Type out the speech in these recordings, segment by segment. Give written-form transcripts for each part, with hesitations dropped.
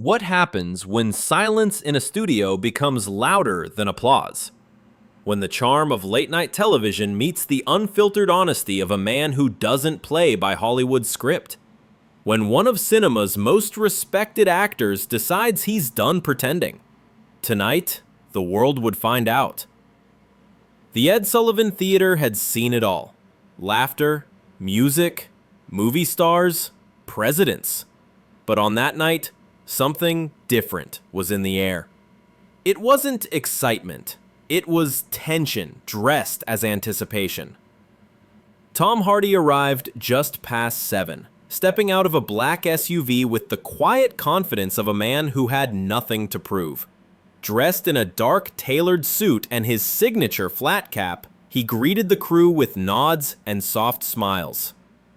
What happens when silence in a studio becomes louder than applause? When the charm of late-night television meets the unfiltered honesty of a man who doesn't play by Hollywood's script? When one of cinema's most respected actors decides he's done pretending? Tonight, the world would find out. The Ed Sullivan Theater had seen it all. Laughter, music, movie stars, presidents. But on that night, something different was in the air. It wasn't excitement. It was tension dressed as anticipation. Tom Hardy arrived just past 7, stepping out of a black SUV with the quiet confidence of a man who had nothing to prove. Dressed in a dark tailored suit and his signature flat cap, he greeted the crew with nods and soft smiles.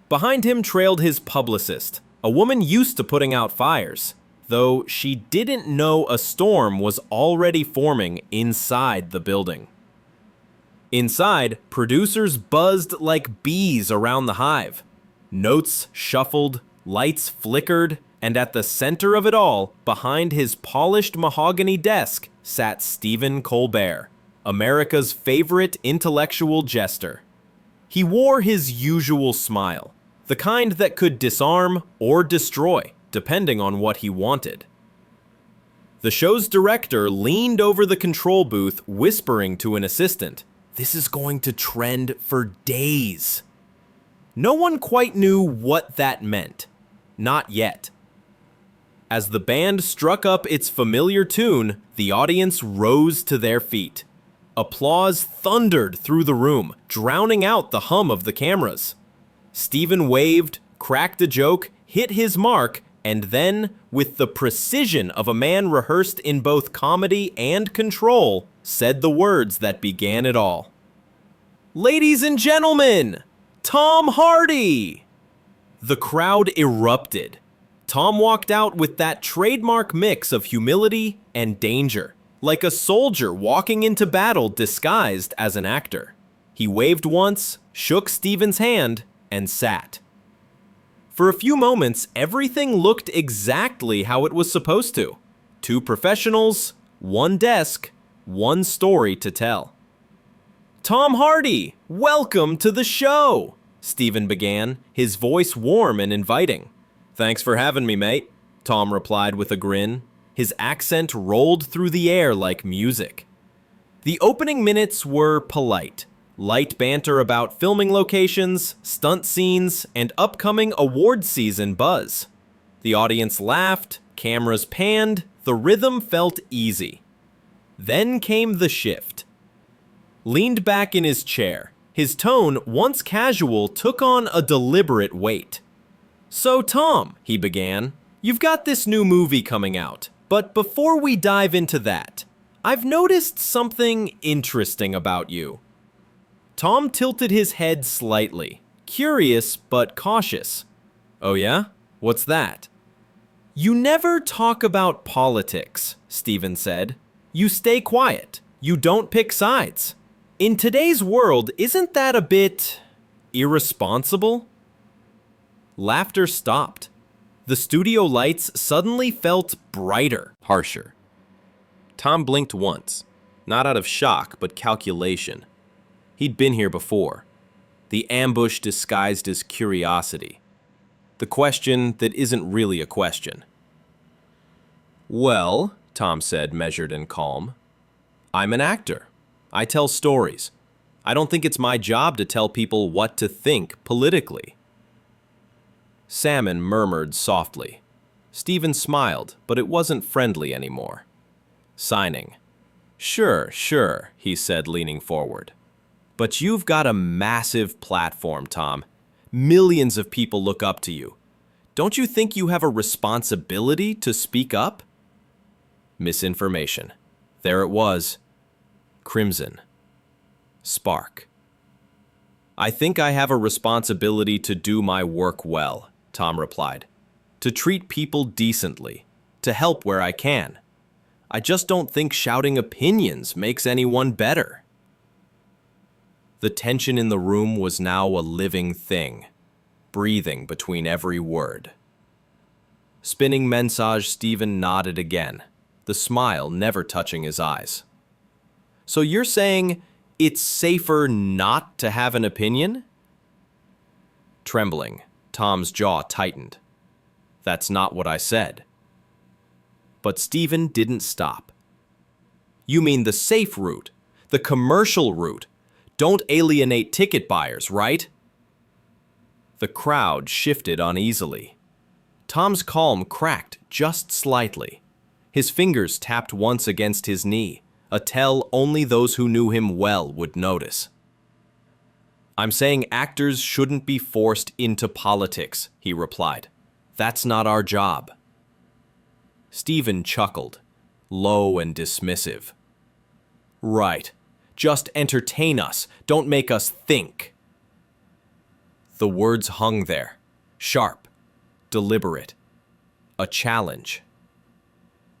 Behind him trailed his publicist, a woman used to putting out fires, though she didn't know a storm was already forming inside the building. Inside, producers buzzed like bees around the hive. Notes shuffled, lights flickered, and at the center of it all, behind his polished mahogany desk, sat Stephen Colbert, America's favorite intellectual jester. He wore his usual smile, the kind that could disarm or destroy, depending on what he wanted. The show's director leaned over the control booth, whispering to an assistant, "This is going to trend for days." No one quite knew what that meant. Not yet. As the band struck up its familiar tune, the audience rose to their feet. Applause thundered through the room, drowning out the hum of the cameras. Stephen waved, cracked a joke, hit his mark, and then, with the precision of a man rehearsed in both comedy and control, said the words that began it all. "Ladies and gentlemen, Tom Hardy!" The crowd erupted. Tom walked out with that trademark mix of humility and danger, like a soldier walking into battle disguised as an actor. He waved once, shook Stephen's hand, and sat. For a few moments, everything looked exactly how it was supposed to. 2 professionals, 1 desk, 1 story to tell. "Tom Hardy, welcome to the show," Stephen began, his voice warm and inviting. "Thanks for having me, mate," Tom replied with a grin. His accent rolled through the air like music. The opening minutes were polite. Light banter about filming locations, stunt scenes, and upcoming award season buzz. The audience laughed, cameras panned, the rhythm felt easy. Then came the shift. Leaned back in his chair, his tone, once casual, took on a deliberate weight. "So Tom," he began, "you've got this new movie coming out, but before we dive into that, I've noticed something interesting about you." Tom tilted his head slightly, curious but cautious. "Oh yeah? What's that?" "You never talk about politics," Stephen said. "You stay quiet. You don't pick sides. In today's world, isn't that a bit irresponsible?" Laughter stopped. The studio lights suddenly felt brighter, harsher. Tom blinked once, not out of shock but calculation. He'd been here before. The ambush disguised as curiosity. The question that isn't really a question. "Well," Tom said, measured and calm, "I'm an actor. I tell stories. I don't think it's my job to tell people what to think politically." Salmon murmured softly. Stephen smiled, but it wasn't friendly anymore. Signing. Sure, he said, leaning forward. "But you've got a massive platform, Tom. Millions of people look up to you. Don't you think you have a responsibility to speak up?" Misinformation. There it was. Crimson. Spark. "I think I have a responsibility to do my work well," Tom replied. "To treat people decently. To help where I can. I just don't think shouting opinions makes anyone better." The tension in the room was now a living thing, breathing between every word. Spinning mensage, Stephen nodded again, the smile never touching his eyes. So you're saying it's safer not to have an opinion? Trembling, Tom's jaw tightened. That's not what I said. But Stephen didn't stop. You mean the safe route, the commercial route. Don't alienate ticket buyers, right? The crowd shifted uneasily. Tom's calm cracked just slightly. His fingers tapped once against his knee, a tell only those who knew him well would notice. I'm saying actors shouldn't be forced into politics, he replied. That's not our job. Stephen chuckled, low and dismissive. Right. Just entertain us. Don't make us think. The words hung there, sharp, deliberate, a challenge.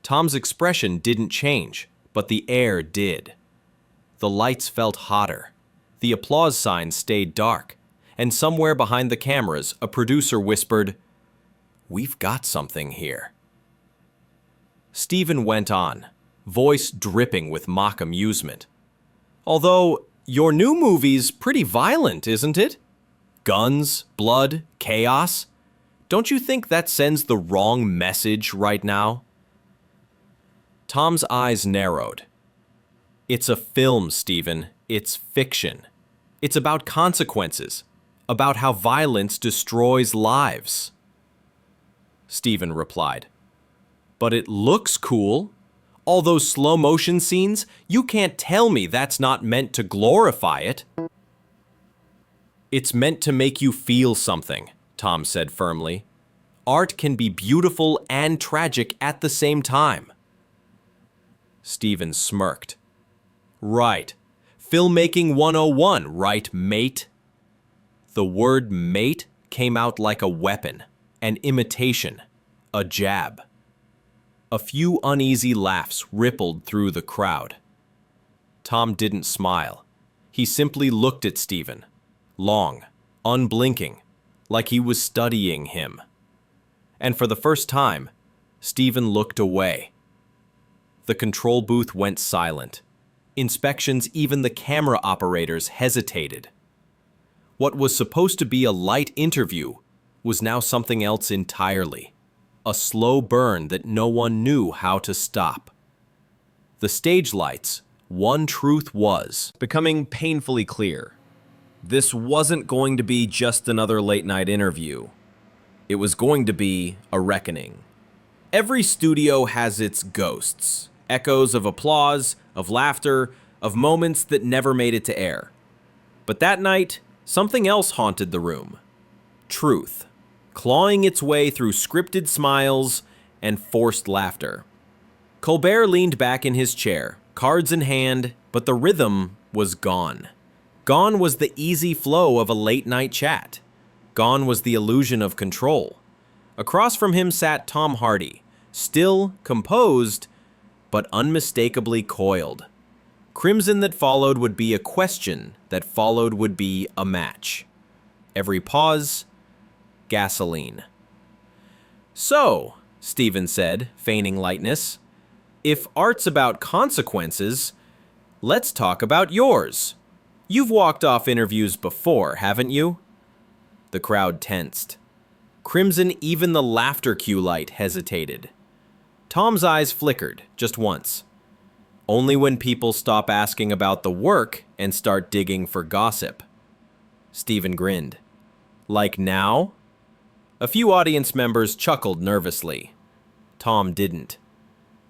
Tom's expression didn't change, but the air did. The lights felt hotter. The applause sign stayed dark, and somewhere behind the cameras, a producer whispered, "We've got something here." Stephen went on, voice dripping with mock amusement. Although, your new movie's pretty violent, isn't it? Guns, blood, chaos. Don't you think that sends the wrong message right now? Tom's eyes narrowed. It's a film, Stephen. It's fiction. It's about consequences, about how violence destroys lives. Stephen replied. But it looks cool. All those slow motion scenes, you can't tell me that's not meant to glorify it. It's meant to make you feel something, Tom said firmly. Art can be beautiful and tragic at the same time. Stephen smirked. Right. Filmmaking 101, right, mate? The word mate came out like a weapon, an imitation, a jab. A few uneasy laughs rippled through the crowd. Tom didn't smile. He simply looked at Stephen, long, unblinking, like he was studying him. And for the first time, Stephen looked away. The control booth went silent. Inspections, even the camera operators hesitated. What was supposed to be a light interview was now something else entirely. A slow burn that no one knew how to stop. The stage lights, one truth was becoming painfully clear. This wasn't going to be just another late-night interview. It was going to be a reckoning. Every studio has its ghosts, echoes of applause, of laughter, of moments that never made it to air. But that night, something else haunted the room. Truth, clawing its way through scripted smiles and forced laughter. Colbert leaned back in his chair, cards in hand, but the rhythm was gone. Gone was the easy flow of a late-night chat. Gone was the illusion of control. Across from him sat Tom Hardy, still, composed, but unmistakably coiled. Crimson that followed would be a question that followed would be a match. Every pause, gasoline. So, Stephen said, feigning lightness, if art's about consequences, let's talk about yours. You've walked off interviews before, haven't you? The crowd tensed. Crimson, even the laughter cue light hesitated. Tom's eyes flickered, just once. Only when people stop asking about the work and start digging for gossip. Stephen grinned. Like now? A few audience members chuckled nervously. Tom didn't.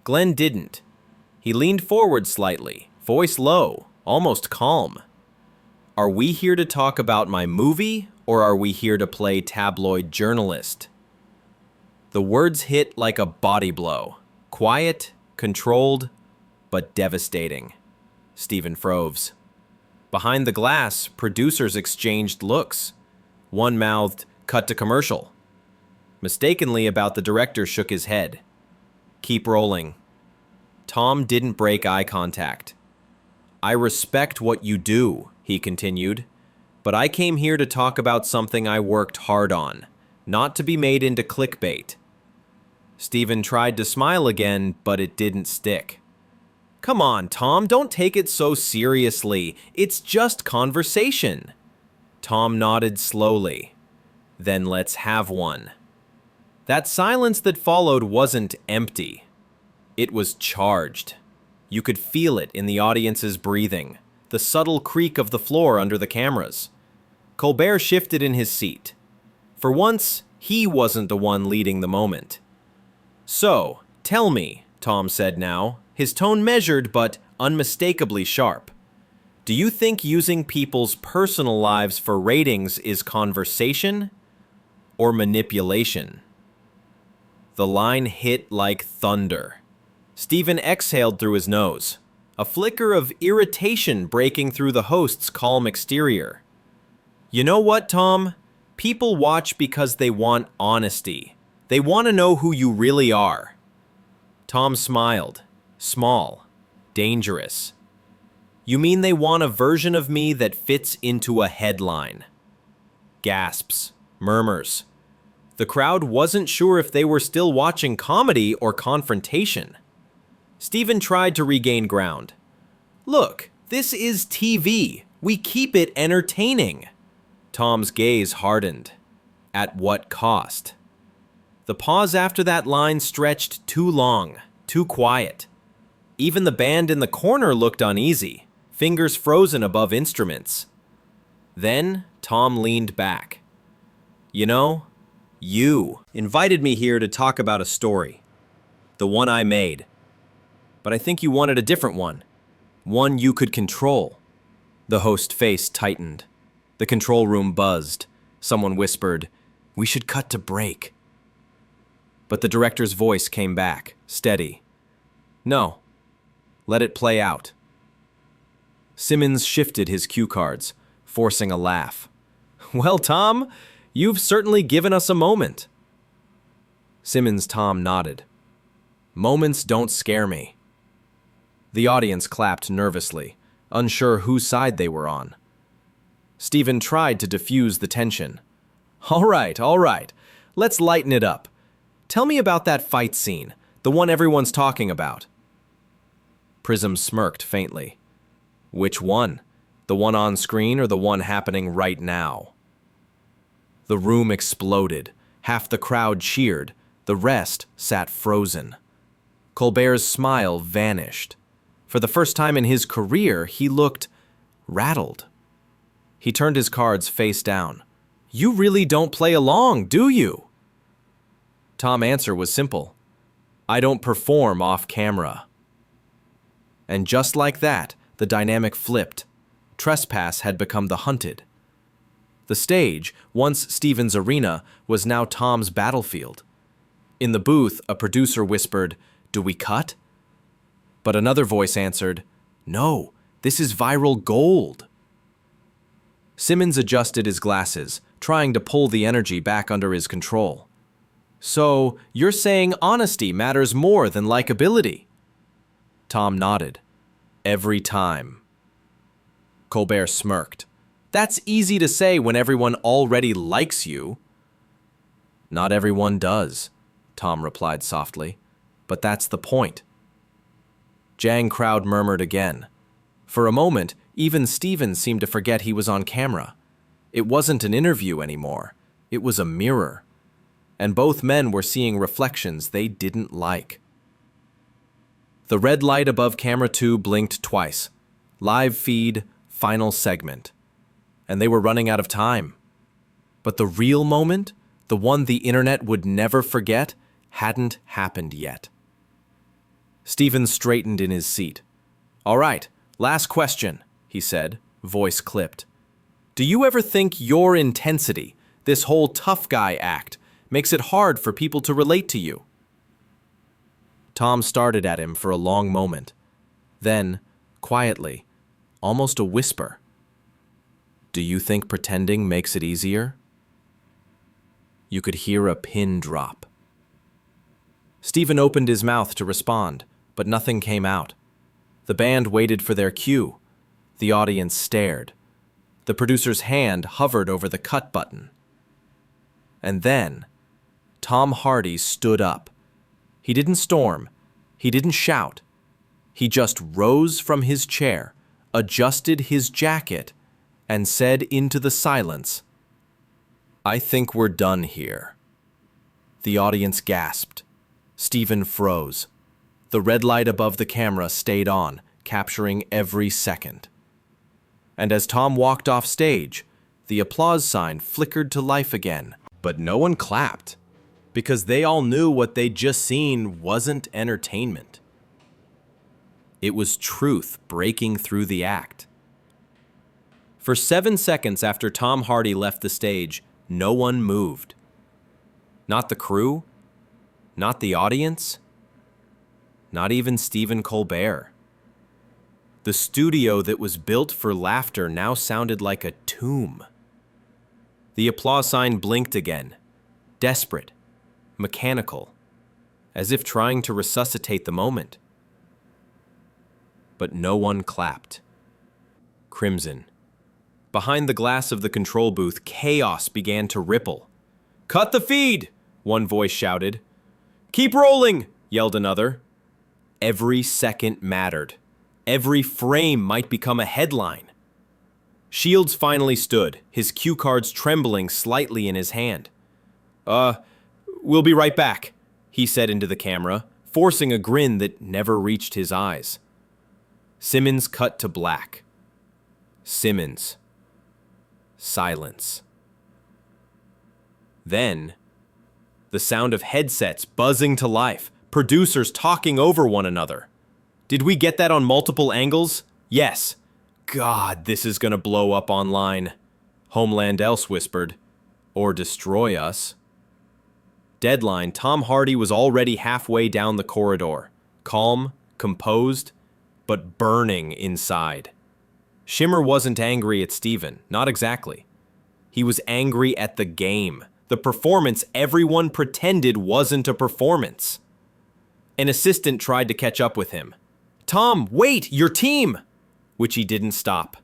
Glenn didn't. He leaned forward slightly, voice low, almost calm. Are we here to talk about my movie, or are we here to play tabloid journalist? The words hit like a body blow. Quiet, controlled, but devastating. Stephen froze. Behind the glass, producers exchanged looks. One mouthed, "Cut to commercial." Mistakenly about the director shook his head. "Keep rolling." Tom didn't break eye contact. "I respect what you do," he continued, "but I came here to talk about something I worked hard on, not to be made into clickbait." Stephen tried to smile again, but it didn't stick. Come on, Tom, don't take it so seriously. It's just conversation. Tom nodded slowly. Then let's have one. That silence that followed wasn't empty. It was charged. You could feel it in the audience's breathing, the subtle creak of the floor under the cameras. Colbert shifted in his seat. For once, he wasn't the one leading the moment. So, tell me, Tom said now, his tone measured but unmistakably sharp. Do you think using people's personal lives for ratings is conversation or manipulation? The line hit like thunder. Stephen exhaled through his nose, a flicker of irritation breaking through the host's calm exterior. You know what, Tom? People watch because they want honesty. They want to know who you really are. Tom smiled. Small. Dangerous. You mean they want a version of me that fits into a headline? Gasps. Murmurs. The crowd wasn't sure if they were still watching comedy or confrontation. Stephen tried to regain ground. Look, this is TV. We keep it entertaining. Tom's gaze hardened. At what cost? The pause after that line stretched too long, too quiet. Even the band in the corner looked uneasy, fingers frozen above instruments. Then Tom leaned back. You know, you invited me here to talk about a story. The one I made. But I think you wanted a different one. One you could control. The host's face tightened. The control room buzzed. Someone whispered, "We should cut to break." But the director's voice came back, steady. "No. Let it play out." Simmons shifted his cue cards, forcing a laugh. "Well, Tom, you've certainly given us a moment." Tom nodded. "Moments don't scare me." The audience clapped nervously, unsure whose side they were on. Stephen tried to diffuse the tension. All right. Let's lighten it up. Tell me about that fight scene, the one everyone's talking about." Prism smirked faintly. "Which one? The one on screen or the one happening right now?" The room exploded. Half the crowd cheered. The rest sat frozen. Colbert's smile vanished. For the first time in his career, he looked rattled. He turned his cards face down. "You really don't play along, do you?" Tom's answer was simple. "I don't perform off camera." And just like that, the dynamic flipped. Trespass had become the hunted. The stage, once Stephen's arena, was now Tom's battlefield. In the booth, a producer whispered, "Do we cut?" But another voice answered, "No, this is viral gold." Simmons adjusted his glasses, trying to pull the energy back under his control. "So, you're saying honesty matters more than likability?" Tom nodded. "Every time." Colbert smirked. "That's easy to say when everyone already likes you." "Not everyone does," Tom replied softly. "But that's the point." Jang crowd murmured again. For a moment, even Stephen seemed to forget he was on camera. It wasn't an interview anymore. It was a mirror. And both men were seeing reflections they didn't like. The red light above camera 2 blinked twice. Live feed, final segment. And they were running out of time. But the real moment, the one the internet would never forget, hadn't happened yet. Stephen straightened in his seat. "All right, last question," he said, voice clipped. "Do you ever think your intensity, this whole tough guy act, makes it hard for people to relate to you?" Tom stared at him for a long moment. Then, quietly, almost a whisper, "Do you think pretending makes it easier?" You could hear a pin drop. Stephen opened his mouth to respond, but nothing came out. The band waited for their cue. The audience stared. The producer's hand hovered over the cut button. And then, Tom Hardy stood up, He didn't storm. He didn't shout. He just rose from his chair, adjusted his jacket, and said into the silence, "I think we're done here." The audience gasped. Stephen froze. The red light above the camera stayed on, capturing every second. And as Tom walked off stage, the applause sign flickered to life again. But no one clapped, because they all knew what they'd just seen wasn't entertainment. It was truth breaking through the act. For 7 seconds after Tom Hardy left the stage, no one moved. Not the crew, not the audience, not even Stephen Colbert. The studio that was built for laughter now sounded like a tomb. The applause sign blinked again, desperate, mechanical, as if trying to resuscitate the moment. But no one clapped. Crimson. Behind the glass of the control booth, chaos began to ripple. "Cut the feed!" one voice shouted. "Keep rolling!" yelled another. Every second mattered. Every frame might become a headline. Shields finally stood, his cue cards trembling slightly in his hand. We'll be right back," he said into the camera, forcing a grin that never reached his eyes. Simmons cut to black. Simmons. Silence. Then, the sound of headsets buzzing to life, producers talking over one another. Did we get that on multiple angles? Yes. God, this is gonna blow up online. Homeland Else whispered. Or destroy us. Deadline, Tom Hardy was already halfway down the corridor, calm, composed, but burning inside. Shimmer wasn't angry at Stephen, not exactly. He was angry at the game, the performance everyone pretended wasn't a performance. An assistant tried to catch up with him. "Tom, wait, your team!" Which he didn't stop.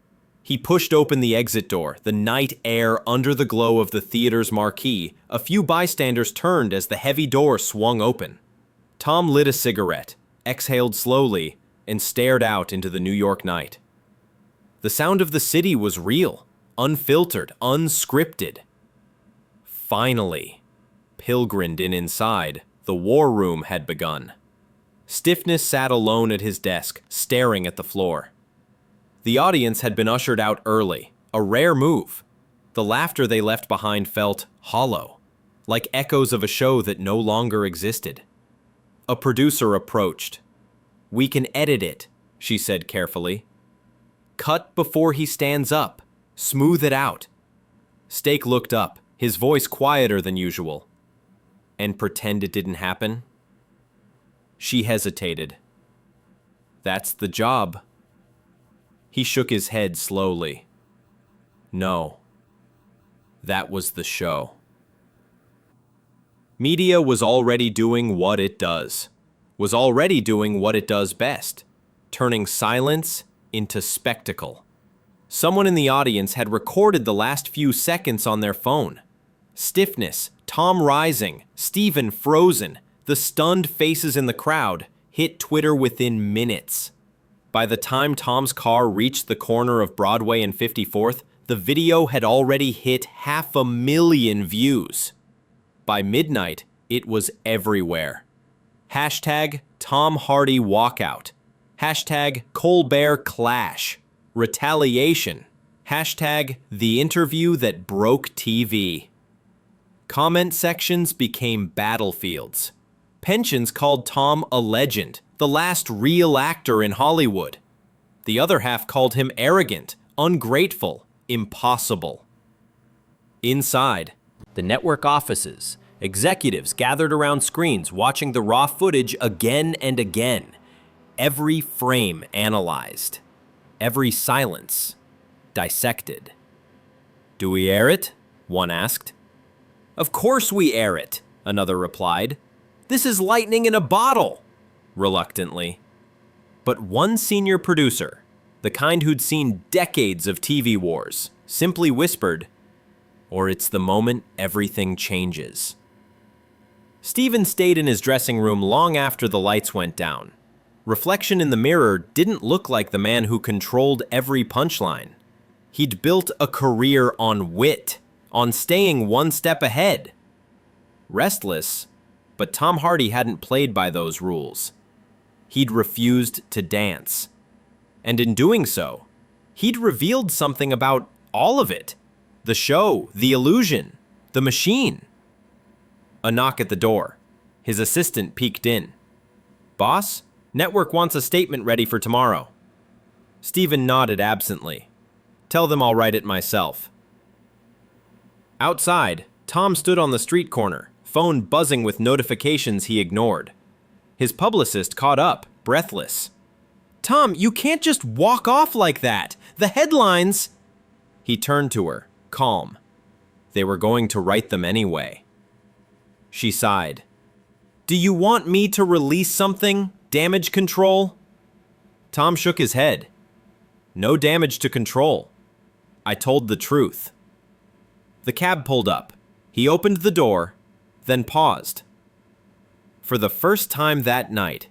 He pushed open the exit door, the night air under the glow of the theater's marquee. A few bystanders turned as the heavy door swung open. Tom lit a cigarette, exhaled slowly, and stared out into the New York night. The sound of the city was real, unfiltered, unscripted. Finally, pilgrimed in inside, the war room had begun. Stiffness sat alone at his desk, staring at the floor. The audience had been ushered out early, a rare move. The laughter they left behind felt hollow, like echoes of a show that no longer existed. A producer approached. "We can edit it," she said carefully. "Cut before he stands up. Smooth it out." Stake looked up, his voice quieter than usual. "And pretend it didn't happen?" She hesitated. "That's the job." He shook his head slowly. "No. That was the show." Media was already doing what it does. Was already doing what it does best. Turning silence into spectacle. Someone in the audience had recorded the last few seconds on their phone. Stiffness, Tom rising, Stephen frozen, the stunned faces in the crowd hit Twitter within minutes. By the time Tom's car reached the corner of Broadway and 54th, the video had already hit 500,000 views. By midnight, it was everywhere. Hashtag Tom Hardy walkout. Hashtag Colbert clash. Retaliation. Hashtag the interview that broke TV. Comment sections became battlefields. Pensions called Tom a legend, the last real actor in Hollywood. The other half called him arrogant, ungrateful, impossible. Inside, the network offices, executives gathered around screens watching the raw footage again and again. Every frame analyzed. Every silence dissected. "Do we air it?" one asked. "Of course we air it," another replied. "This is lightning in a bottle," reluctantly. But one senior producer, the kind who'd seen decades of TV wars, simply whispered, "Or it's the moment everything changes." Stephen stayed in his dressing room long after the lights went down. Reflection in the mirror didn't look like the man who controlled every punchline. He'd built a career on wit, on staying one step ahead. Restless, but Tom Hardy hadn't played by those rules. He'd refused to dance. And in doing so, he'd revealed something about all of it. The show, the illusion, the machine. A knock at the door. His assistant peeked in. "Boss, network wants a statement ready for tomorrow." Stephen nodded absently. "Tell them I'll write it myself." Outside, Tom stood on the street corner, phone buzzing with notifications he ignored. His publicist caught up, breathless. "Tom, you can't just walk off like that. The headlines—" He turned to her, calm. They were going to write them anyway. She sighed. "Do you want me to release something? Damage control?" Tom shook his head. "No damage to control. I told the truth." The cab pulled up. He opened the door, then paused. For the first time that night,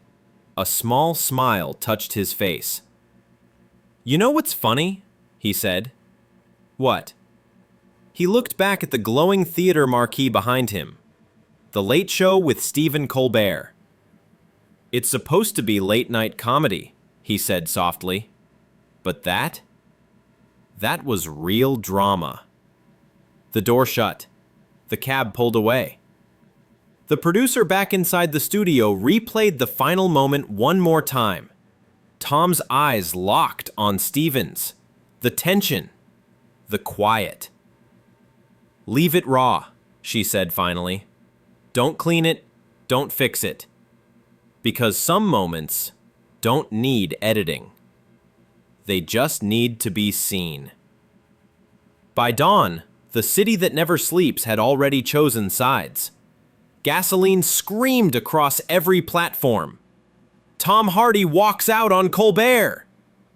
a small smile touched his face. "You know what's funny?" he said. "What?" He looked back at the glowing theater marquee behind him. The Late Show with Stephen Colbert. "It's supposed to be late-night comedy," he said softly. "But that was real drama." The door shut. The cab pulled away. The producer back inside the studio replayed the final moment one more time. Tom's eyes locked on Stephen's. The tension. The quiet. "Leave it raw," she said finally. "Don't clean it, don't fix it. Because some moments don't need editing. They just need to be seen." By dawn, the city that never sleeps had already chosen sides. Gasoline screamed across every platform. Tom Hardy walks out on Colbert.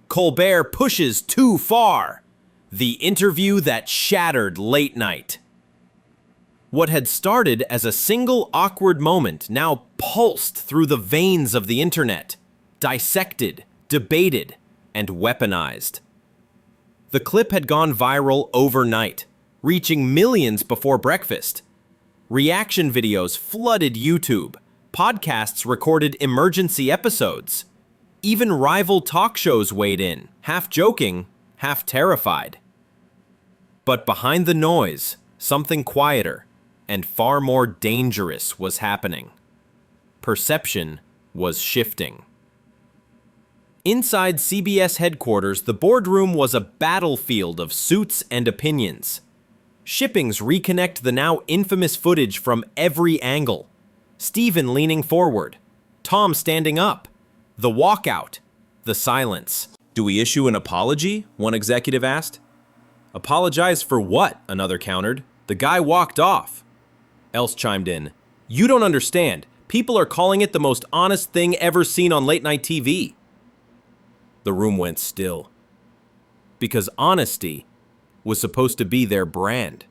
Colbert pushes too far. The interview that shattered late night. What had started as a single awkward moment now pulsed through the veins of the internet, dissected, debated, and weaponized. The clip had gone viral overnight, reaching millions before breakfast. Reaction videos flooded YouTube. Podcasts recorded emergency episodes. Even rival talk shows weighed in, half joking, half terrified. But behind the noise, something quieter and far more dangerous was happening. Perception was shifting. Inside CBS headquarters, the boardroom was a battlefield of suits and opinions. Shippings reconnect the now infamous footage from every angle. Stephen leaning forward, Tom standing up, the walkout, the silence. "Do we issue an apology?" one executive asked. "Apologize for what?" another countered. "The guy walked off." Else chimed in, "You don't understand. People are calling it the most honest thing ever seen on late-night TV." The room went still. Because honesty was supposed to be their brand.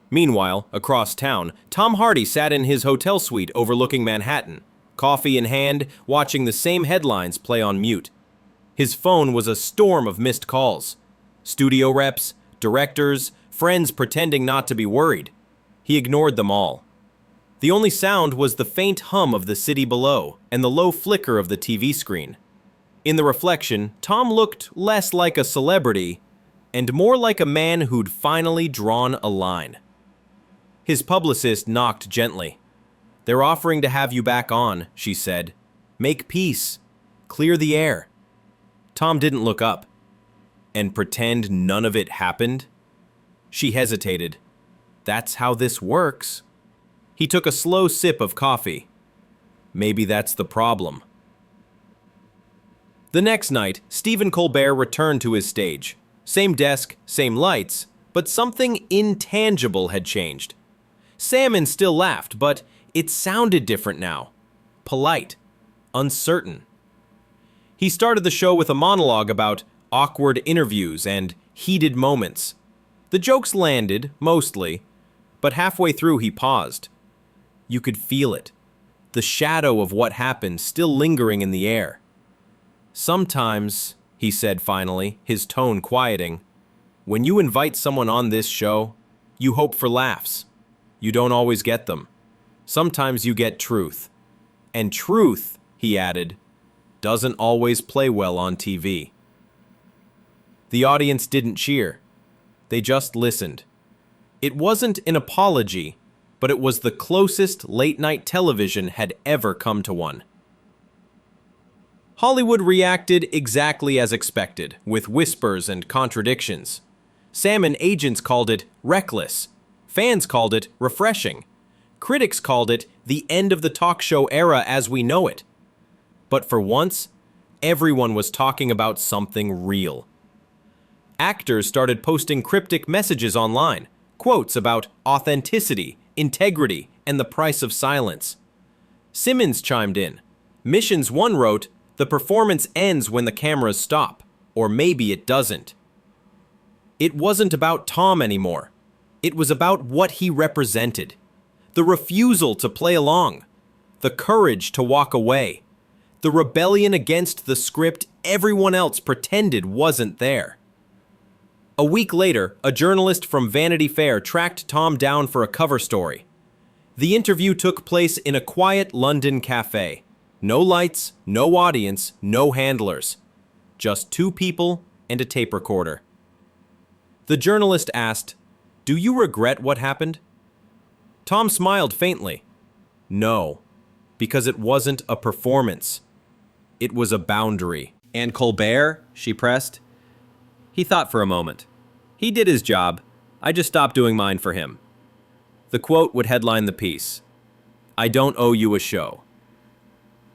Meanwhile, across town, Tom Hardy sat in his hotel suite overlooking Manhattan, coffee in hand, watching the same headlines play on mute. His phone was a storm of missed calls. Studio reps, directors, friends pretending not to be worried. He ignored them all. The only sound was the faint hum of the city below and the low flicker of the TV screen. In the reflection, Tom looked less like a celebrity and more like a man who'd finally drawn a line. His publicist knocked gently. "They're offering to have you back on," she said. "Make peace. Clear the air." Tom didn't look up. "And pretend none of it happened?" She hesitated. "That's how this works." He took a slow sip of coffee. Maybe that's the problem. The next night, Stephen Colbert returned to his stage. Same desk, same lights, but something intangible had changed. Salmon still laughed, but it sounded different now. Polite, uncertain. He started the show with a monologue about awkward interviews and heated moments. The jokes landed, mostly, but halfway through he paused. You could feel it, the shadow of what happened still lingering in the air. "Sometimes," he said finally, his tone quieting, "when you invite someone on this show, you hope for laughs. You don't always get them. Sometimes you get truth. And truth," he added, "doesn't always play well on TV." The audience didn't cheer. They just listened. It wasn't an apology, but it was the closest late-night television had ever come to one. Hollywood reacted exactly as expected, with whispers and contradictions. Salmon agents called it reckless. Fans called it refreshing. Critics called it the end of the talk show era as we know it. But for once, everyone was talking about something real. Actors started posting cryptic messages online, quotes about authenticity, integrity, and the price of silence. Simmons chimed in. Missions 1 wrote, "The performance ends when the cameras stop, or maybe it doesn't." It wasn't about Tom anymore. It was about what he represented. The refusal to play along. The courage to walk away. The rebellion against the script everyone else pretended wasn't there. A week later, a journalist from Vanity Fair tracked Tom down for a cover story. The interview took place in a quiet London cafe. No lights, no audience, no handlers. Just 2 people and a tape recorder. The journalist asked, "Do you regret what happened?" Tom smiled faintly. "No, because it wasn't a performance. It was a boundary." "And Colbert?" she pressed. He thought for a moment. "He did his job. I just stopped doing mine for him." The quote would headline the piece. "I don't owe you a show."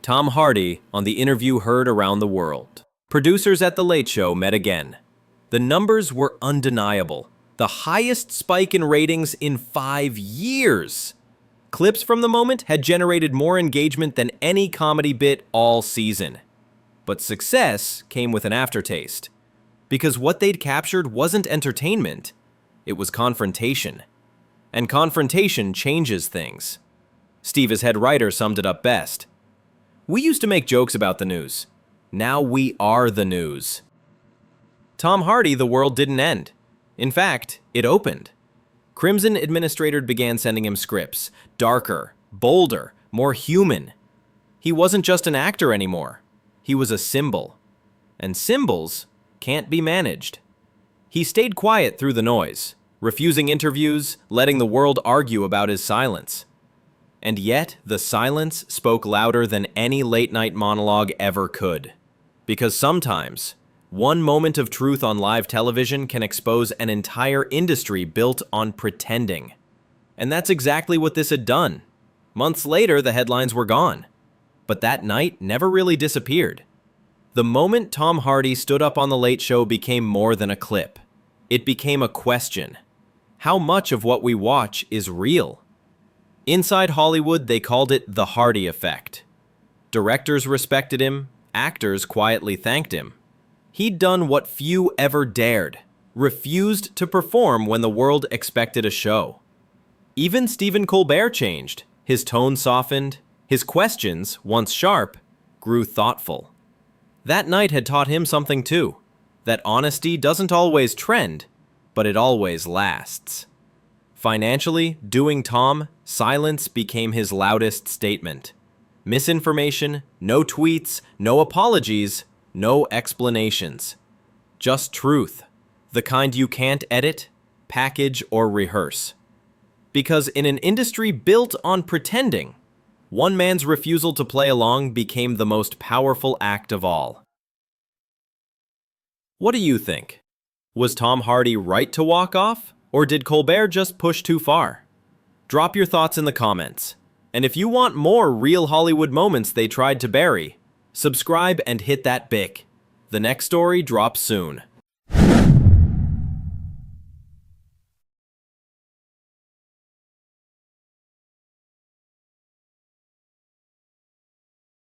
Tom Hardy on the interview heard around the world. Producers at The Late Show met again. The numbers were undeniable. The highest spike in ratings in 5 years. Clips from the moment had generated more engagement than any comedy bit all season. But success came with an aftertaste. Because what they'd captured wasn't entertainment, it was confrontation. And confrontation changes things. Steve, as head writer, summed it up best. "We used to make jokes about the news. Now we are the news." Tom Hardy, the world didn't end. In fact, it opened. Crimson administrators began sending him scripts, darker, bolder, more human. He wasn't just an actor anymore. He was a symbol. And symbols can't be managed. He stayed quiet through the noise, refusing interviews, letting the world argue about his silence. And yet, the silence spoke louder than any late-night monologue ever could. Because sometimes, one moment of truth on live television can expose an entire industry built on pretending. And that's exactly what this had done. Months later, the headlines were gone. But that night never really disappeared. The moment Tom Hardy stood up on The Late Show became more than a clip. It became a question. How much of what we watch is real? Inside Hollywood, they called it the Hardy effect. Directors respected him, actors quietly thanked him. He'd done what few ever dared, refused to perform when the world expected a show. Even Stephen Colbert changed. His tone softened. His questions, once sharp, grew thoughtful. That night had taught him something too, that honesty doesn't always trend, but it always lasts. Financially, doing Tom, silence became his loudest statement. Misinformation, no tweets, no apologies, no explanations. Just truth, the kind you can't edit, package, or rehearse. Because in an industry built on pretending, one man's refusal to play along became the most powerful act of all. What do you think? Was Tom Hardy right to walk off, or did Colbert just push too far? Drop your thoughts in the comments. And if you want more real Hollywood moments they tried to bury, subscribe and hit that bick. The next story drops soon.